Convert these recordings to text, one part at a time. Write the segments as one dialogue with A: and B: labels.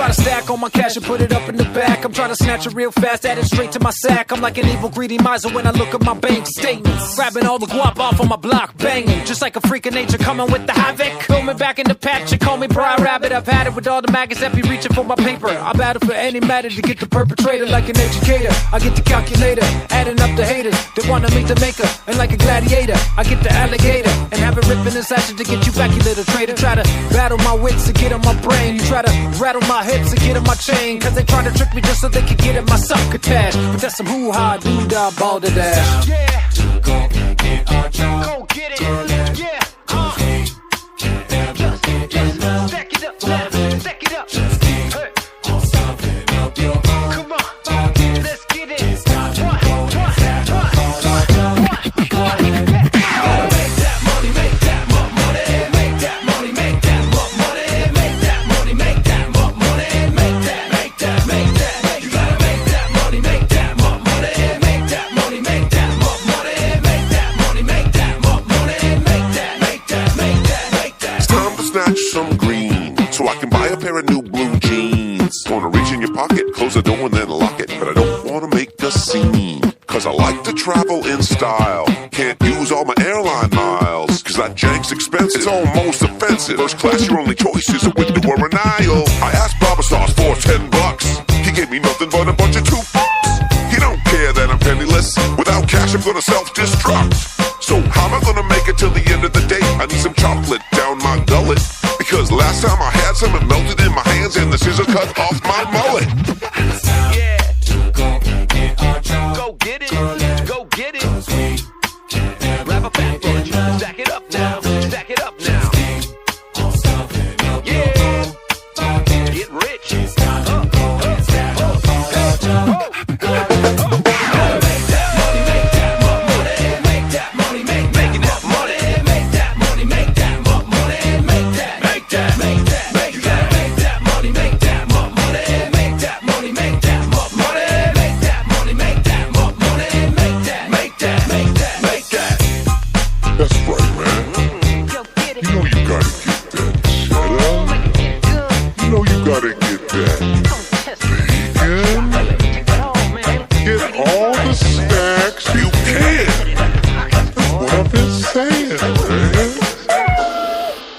A: trying to stack all my cash and put it up in the back. I'm trying to snatch it real fast, add it straight to my sack. I'm like an evil, greedy miser when I look at my bank statements. Grabbing all the guap off on my block, banging. Just like a freak of nature coming with the havoc. Coming back in the patch, you call me Briar Rabbit. I've had it with all the maggots that be reaching for my paper. I battle for any matter to get the perpetrator. Like an educator, I get the calculator, adding up the haters that wanna meet the maker. And like a gladiator, I get the alligator and have it ripping this action to get you back, you little traitor. Try to battle my wits to get on my brain. You try to rattle my hips to get on my chain. Cause they try to trick me just so they can get at my succotash. But that's some hoo-ha, doo-dah, balderdash. Yeah, go and get our job. Go get it, yeah. Stack it up now, stack it up. Hey. Come on, let's get it.
B: Some green, so I can buy a pair of new blue jeans. Gonna reach in your pocket, close the door and then lock it. But I don't wanna make a scene, cause I like to travel in style. Can't use all my airline miles, cause that jank's expensive. It's almost offensive. First class, your only choice is a window or an aisle. I asked Baba Sauce for $10. He gave me nothing but a bunch of two fucks. He don't care that I'm penniless. Without cash, I'm gonna self-destruct. So how am I gonna make it till the end of the day? I need some chocolate down my gullet. Because last time I had some, it melted in my hands and the scissors cut off my mullet.
A: Yeah, go get our job. Go get it, go get it. Grab a fat bunch, stack it up now, stack it up now. Yeah, get rich.
B: That's right, man. You know you gotta get that cheddar. You know you gotta get that bacon. Get all the snacks you can. That's what I've been saying, man.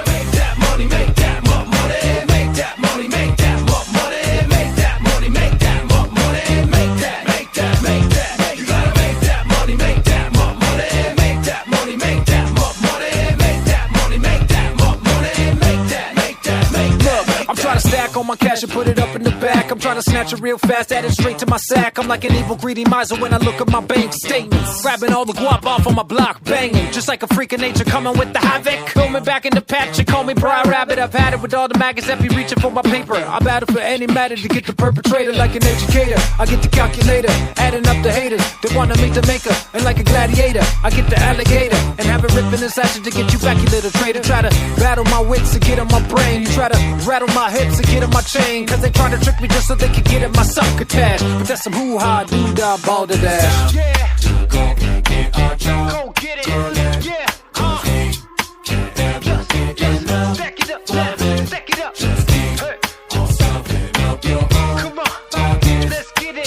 A: Make that money, make that more money. Make that money, make that more money. Make that money, make that more money. Make that, make that, make that. You gotta make that money, make that more money. Make that money, make that more money. Make that money, make that more money. Make that, make that, make that. Look, I'm trying to stack all my cash and put it up in the back. I'm trying to snatch it real fast, add it straight to my sack. I'm like an evil, greedy miser when I look at my bank statements. Grabbing all the guap off on my block, banging. Just like a freak of nature coming with the havoc. Coming back in the patch, you call me Briar Rabbit. I've had it with all the maggots that be reaching for my paper. I battle for any matter to get the perpetrator. Like an educator, I get the calculator, adding up the haters that wanna meet the maker. And like a gladiator, I get the alligator and have it ripping this action to get you back, you little traitor. Try to battle my wits to get on my brain. You try to rattle my hips to get on my chain. Cause they try to trick me just so they can get at my succotash. But that's some hoo-ha, doo-dah, balderdash. Yeah, go and get our job. Go get it, yeah. Stack it up now, stack it up. Hey. Come on, let's get it.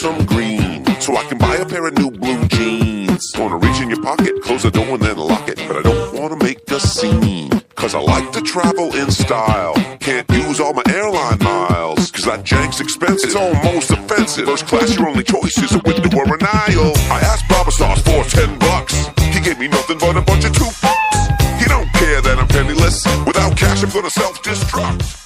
B: Some green, so I can buy a pair of new blue jeans. Gonna reach in your pocket, close the door and then lock it. But I don't wanna make a scene, cause I like to travel in style. Can't use all my airline miles, cause that jank's expensive. It's almost offensive. First class, your only choice is a window or an aisle. I asked Baba Sauce for $10. He gave me nothing but a bunch of two fucks. He don't care that I'm penniless. Without cash, I'm gonna self-destruct.